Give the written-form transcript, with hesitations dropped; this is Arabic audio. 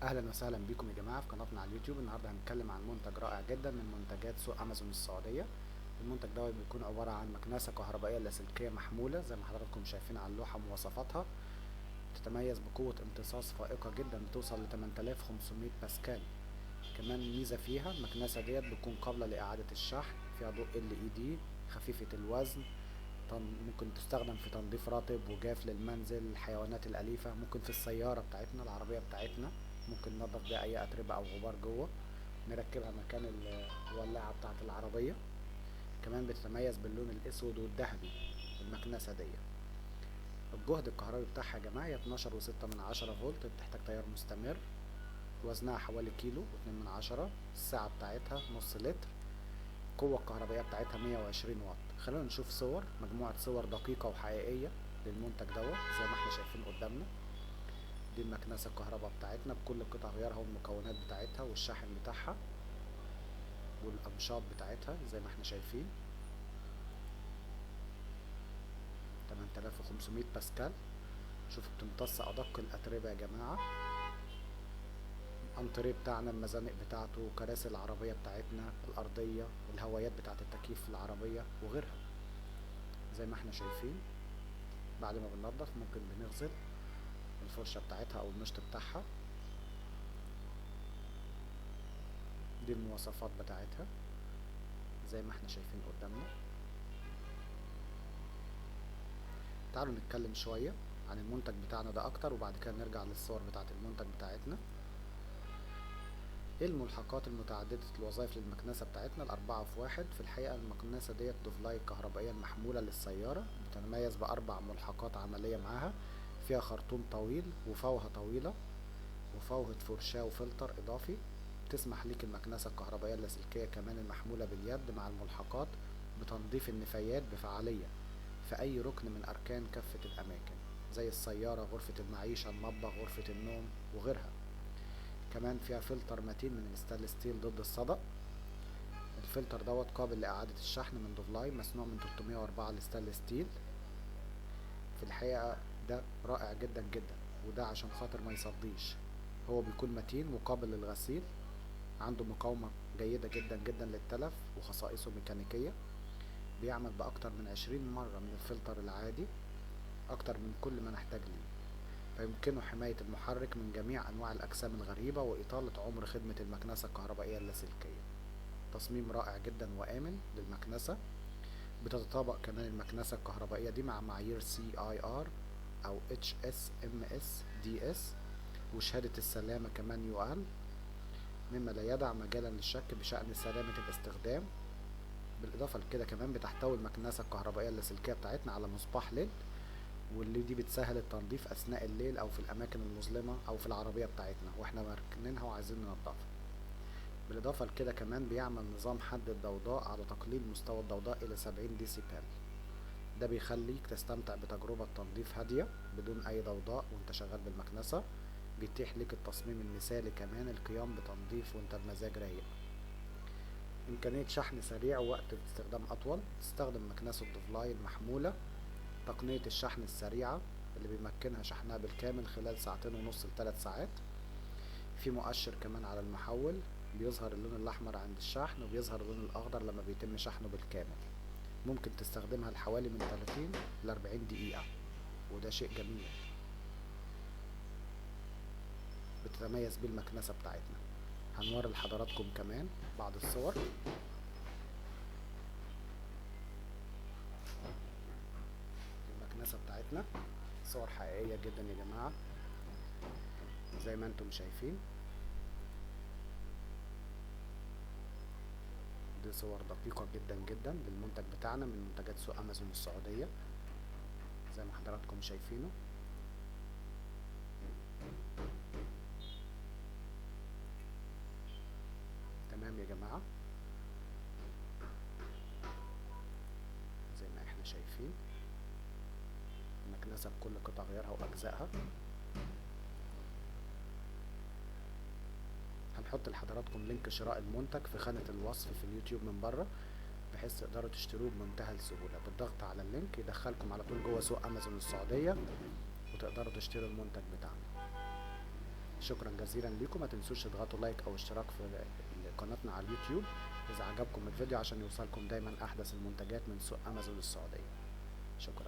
اهلا وسهلا بكم يا جماعه في قناتنا على اليوتيوب. النهارده هنتكلم عن منتج رائع جدا من منتجات سوق امازون السعوديه. المنتج ده بيكون عباره عن مكنسه كهربائيه لاسلكيه محموله زي ما حضراتكم شايفين على اللوحه مواصفاتها. بتتميز بقوه امتصاص فائقه جدا بتوصل ل 8500 باسكال. كمان ميزه فيها المكنسه ديت بتكون قابله لاعاده الشحن، فيها ضوء LED، خفيفه الوزن. ممكن تستخدم في تنظيف رطب وجاف للمنزل، الحيوانات الأليفة، ممكن في السيارة بتاعتنا العربية بتاعتنا ممكن ننضف بيها أي أتربة أو غبار جوه، نركبها مكان الولاعة بتاعة العربية. كمان بتتميز باللون الأسود والذهبي المكنسة دي. الجهد الكهربي بتاعها يا جماعة هي 12.6 فولت، بتحتاج تيار مستمر. وزنها حوالي كيلو و2 من 10. الساعة بتاعتها نص لتر. القوة الكهربائية بتاعتها 120 واط. خلونا نشوف صور، مجموعة صور دقيقة وحقيقية للمنتج دوت زي ما احنا شايفين قدامنا. دي المكنسة الكهرباء بتاعتنا بكل قطع غيارها والمكونات بتاعتها والشاحن بتاعها والأمشاط بتاعتها زي ما احنا شايفين. 8500 باسكال. شوفوا بتمتص أدق الأتربة يا جماعة. الأنتريه بتاعنا، المزانق بتاعته، كراسي العربية بتاعتنا الأرضية، الهوايات بتاعة التكييف في العربية وغيرها زي ما احنا شايفين. بعد ما بننضف ممكن بنغسل الفرشة بتاعتها او المشط بتاعها. دي المواصفات بتاعتها زي ما احنا شايفين قدامنا. تعالوا نتكلم شوية عن المنتج بتاعنا ده اكتر وبعد كده نرجع للصور بتاعت المنتج بتاعتنا. ايه الملحقات المتعددة الوظائف للمكنسة بتاعتنا؟ الأربعة في واحد. في الحقيقة المكنسة ديت دوفلاي الكهربائية المحمولة للسيارة، بتتميز بأربع ملحقات عملية معاها. فيها خرطوم طويل وفوهة طويلة وفوهة فرشاة وفلتر إضافي. تسمح ليك المكنسة الكهربائية اللاسلكية كمان المحمولة باليد مع الملحقات بتنظيف النفايات بفعالية في أي ركن من أركان كافة الأماكن زي السيارة، غرفة المعيشة، المطبخ، غرفة النوم وغيرها. كمان فيها فلتر متين من الستانلس ستيل ضد الصدأ. الفلتر دوت قابل لإعادة الشحن من دوفلاي، مصنوع من 304 الستانلس ستيل. في الحقيقة ده رائع جدا جدا، وده عشان خاطر ما يصديش. هو بيكون متين وقابل للغسيل، عنده مقاومة جيدة جدا جدا للتلف، وخصائصه ميكانيكية. بيعمل بأكتر من 20 مرة من الفلتر العادي، أكتر من كل ما نحتاج ليه. فيمكنه حماية المحرك من جميع أنواع الأجسام الغريبة وإطالة عمر خدمة المكنسة الكهربائية اللاسلكية. تصميم رائع جدا وآمن للمكنسة. بتتطابق كمان المكنسة الكهربائية دي مع معايير CIR أو HSMS DS، وشهادة السلامة كمان UL، مما لا يدع مجالا للشك بشأن سلامة الاستخدام. بالإضافة لكده كمان بتحتوي المكنسة الكهربائية اللاسلكية بتاعتنا على مصباح LED، واللي دي بتسهل التنظيف أثناء الليل أو في الأماكن المظلمة أو في العربية بتاعتنا وإحنا مركنينها وعايزين ننضفها. بالإضافة لكده كمان بيعمل نظام حد الضوضاء على تقليل مستوى الضوضاء إلى 70 ديسيبل. ده بيخليك تستمتع بتجربة تنظيف هادية بدون أي ضوضاء وانت شغال بالمكنسة. بيتيح لك التصميم المثالي كمان القيام بتنظيف وانت بمزاج رايق. إمكانية شحن سريع ووقت استخدام أطول. تستخدم مكنسة دوفلاي المحمولة تقنية الشحن السريعة اللي بيمكنها شحنها بالكامل خلال 2.5 ل3 ساعات. في مؤشر كمان على المحول، بيظهر اللون الأحمر عند الشحن وبيظهر اللون الأخضر لما بيتم شحنه بالكامل. ممكن تستخدمها لحوالي من 30 ل 40 دقيقة، وده شيء جميل بتتميز بيه المكنسة بتاعتنا. هنوري لحضراتكم كمان بعض الصور. المكنسة بتاعتنا صور حقيقية جدا يا جماعة زي ما انتم شايفين. دي صور دقيقة جدا جدا للمنتج بتاعنا من منتجات سوق امازون السعودية زي ما حضراتكم شايفينه. تمام يا جماعة، زي ما احنا شايفين المكنسة بكل قطع غيارها واجزائها. هنحط لحضراتكم لينك شراء المنتج في خانة الوصف في اليوتيوب من بره، بحيث تقدروا تشتروه بمنتهى السهولة. بالضغط على اللينك يدخلكم على طول جوه سوق امازون السعودية وتقدروا تشتروا المنتج بتاعنا. شكرا جزيلا ليكم. ما تنسوش تضغطوا لايك او اشتراك في قناتنا على اليوتيوب اذا عجبكم الفيديو، عشان يوصلكم دايما احدث المنتجات من سوق امازون السعودية. شكرا.